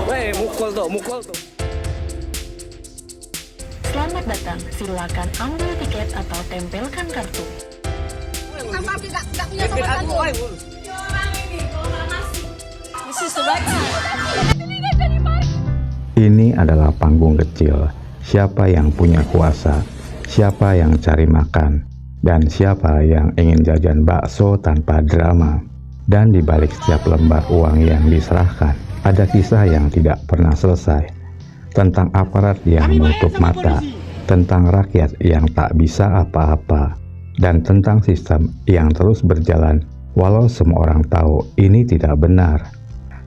Weh, mukul tuh. Selamat datang, silakan ambil tiket atau tempelkan kartu. Tanpa tidak punya sopan santun. Ini adalah panggung kecil. Siapa yang punya kuasa, siapa yang cari makan, dan siapa yang ingin jajan bakso tanpa drama. Dan di balik setiap lembar uang yang diserahkan, ada kisah yang tidak pernah selesai. Tentang aparat yang menutup mata, tentang rakyat yang tak bisa apa-apa, dan tentang sistem yang terus berjalan walau semua orang tahu ini tidak benar.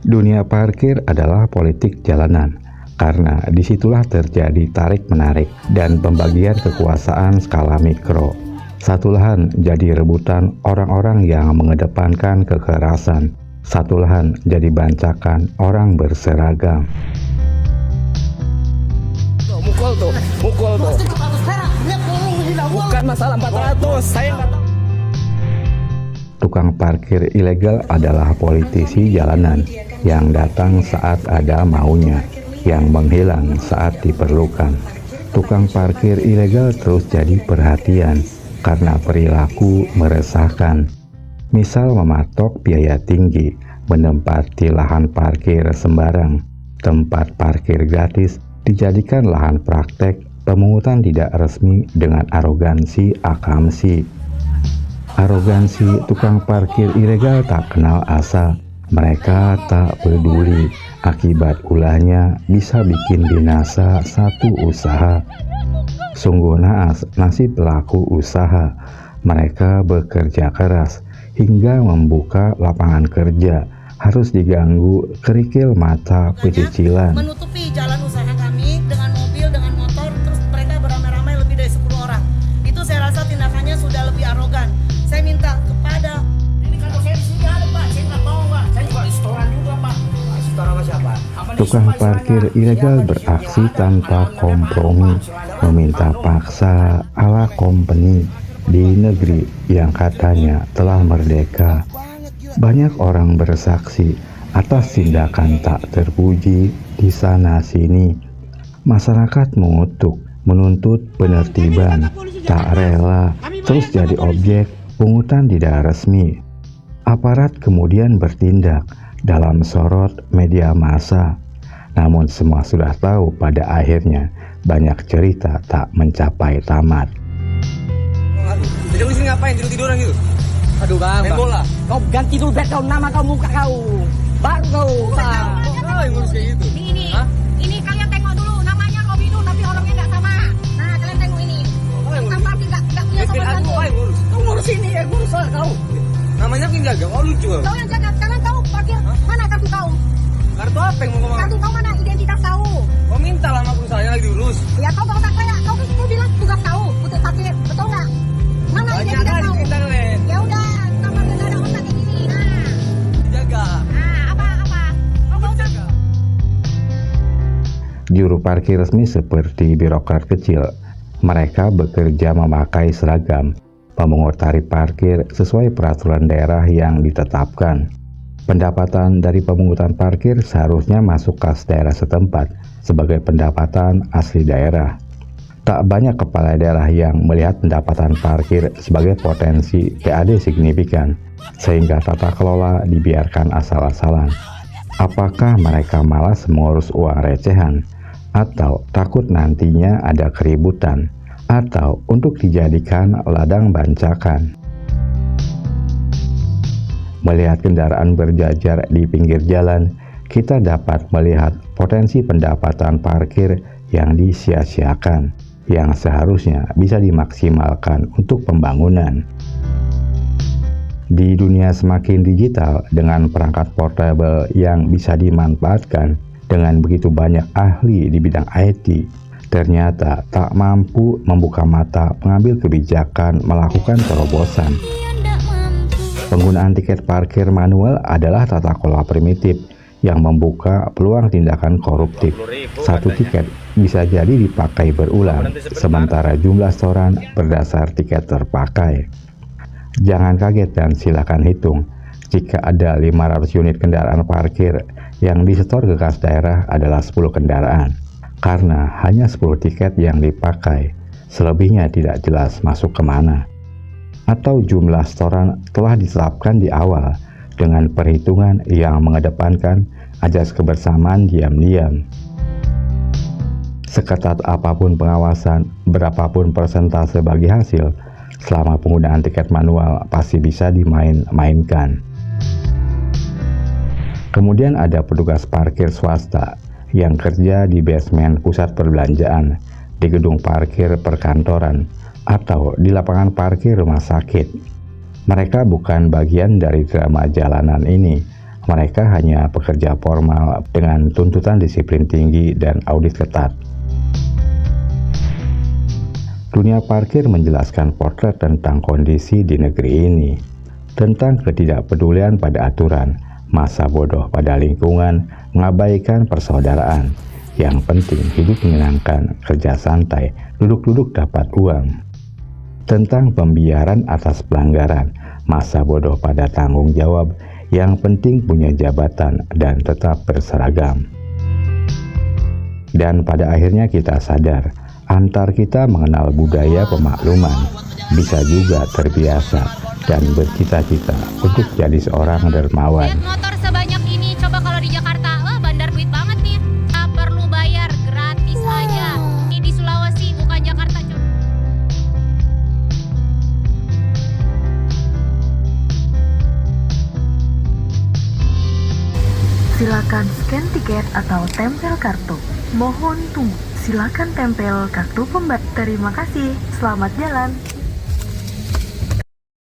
Dunia parkir adalah politik jalanan, karena disitulah terjadi tarik-menarik dan pembagian kekuasaan skala mikro. Satu lahan jadi rebutan orang-orang yang mengedepankan kekerasan, satu lahan jadi bancakan orang berseragam. Mukul tuh. Bukan masalah 400, saya nggak tahu. Tukang parkir ilegal adalah politisi jalanan yang datang saat ada maunya, yang menghilang saat diperlukan. Tukang parkir ilegal terus jadi perhatian karena perilaku meresahkan. Misal mematok biaya tinggi, menempati lahan parkir sembarang, tempat parkir gratis dijadikan lahan praktek, pemungutan tidak resmi dengan arogansi akamsi. Arogansi tukang parkir ilegal tak kenal asa. Mereka tak peduli akibat ulahnya bisa bikin binasa satu usaha. Sungguh naas nasib pelaku usaha. Mereka bekerja keras hingga membuka lapangan kerja, harus diganggu kerikil mata pecicilan. Menutupi jalan usaha kami dengan mobil, dengan motor, terus mereka beramai-ramai lebih dari 10 orang. Itu saya rasa tindakannya sudah lebih arogan. Saya minta kepada ini kantor saya di sini ada Pak, saya nggak tahu Pak, saya juga restoran juga Pak. Restoran sama siapa? Tukang parkir ilegal beraksi tanpa kompromi, meminta paksa ala company di negeri yang katanya telah merdeka. Banyak orang bersaksi atas tindakan tak terpuji di sana-sini. Masyarakat mengutuk, menuntut penertiban, tak rela terus jadi objek pungutan tidak resmi. Aparat kemudian bertindak dalam sorot media massa. Namun semua sudah tahu pada akhirnya banyak cerita tak mencapai tamat. Jadi lu sini ngapain tidur-tiduran gitu? Aduh Bang, Main bola. kau ganti dulu background nama kau, muka kau, baru kau. Oh, yang ngurus kayak gitu. ini kalian tengok dulu, namanya Robidun tapi orangnya nggak sama. Nah kalian tengok ini. Tanpa tidak punya sopan santun. Kau ngurus ini ya, ngurus lah kau. Namanya kan jaga, oh lucu. Kau yang jaga, kalian tahu parkir mana kartu kau? Kartu apa yang mau ngomong? Kartu kau mana? Identitas kau. Kau minta lama perusahaannya lagi diurus. Ya kau tak kayak kau kan bilang tugas kau, putih parkir, betul nggak? Mana Banyak identitas kan kau? di internet. Ya udah, kamar nggak ada otak kayak gini. Jaga. Apa? Kau nggak usah. Juru parkir resmi seperti birokrat kecil. Mereka bekerja memakai seragam, memungut tarif parkir sesuai peraturan daerah yang ditetapkan. Pendapatan dari pemungutan parkir seharusnya masuk kas daerah setempat sebagai pendapatan asli daerah. Tak banyak kepala daerah yang melihat pendapatan parkir sebagai potensi PAD signifikan, sehingga tata kelola dibiarkan asal-asalan. Apakah mereka malas mengurus uang recehan, atau takut nantinya ada keributan, atau untuk dijadikan ladang bancakan? Melihat kendaraan berjajar di pinggir jalan, kita dapat melihat potensi pendapatan parkir yang disia-siakan, yang seharusnya bisa dimaksimalkan untuk pembangunan. Di dunia semakin digital dengan perangkat portable yang bisa dimanfaatkan dengan begitu banyak ahli di bidang IT, ternyata tak mampu membuka mata pengambil kebijakan melakukan terobosan. Penggunaan tiket parkir manual adalah tata kelola primitif yang membuka peluang tindakan koruptif. Satu tiket bisa jadi dipakai berulang, sementara jumlah setoran berdasar tiket terpakai. Jangan kaget dan silakan hitung. Jika ada 500 unit kendaraan parkir yang disetor ke kas daerah adalah 10 kendaraan, karena hanya 10 tiket yang dipakai, selebihnya tidak jelas masuk kemana. Atau jumlah setoran telah ditetapkan di awal dengan perhitungan yang mengedepankan ajas kebersamaan diam-diam. Seketat apapun pengawasan, berapapun persentase bagi hasil, selama penggunaan tiket manual pasti bisa dimain-mainkan. Kemudian ada petugas parkir swasta yang kerja di basement pusat perbelanjaan, di gedung parkir perkantoran, atau di lapangan parkir rumah sakit. Mereka bukan bagian dari drama jalanan ini. Mereka hanya pekerja formal dengan tuntutan disiplin tinggi dan audit ketat. Dunia parkir menjelaskan potret tentang kondisi di negeri ini, tentang ketidakpedulian pada aturan, masa bodoh pada lingkungan, mengabaikan persaudaraan. Yang penting hidup menyenangkan, kerja santai, duduk-duduk dapat uang. Tentang pembiaran atas pelanggaran, masa bodoh pada tanggung jawab, yang penting punya jabatan dan tetap berseragam. Dan pada akhirnya kita sadar, antar kita mengenal budaya pemakluman, bisa juga terbiasa dan bercita-cita untuk jadi seorang dermawan. Lihat motor sebanyak ini, coba kalau di Jakarta, wah bandar duit banget nih. Tak perlu bayar, gratis aja. Ini di Sulawesi, bukan Jakarta. Silakan scan tiket atau tempel kartu. Mohon tunggu. Silakan tempel kartu pembayaran. Terima kasih. Selamat jalan.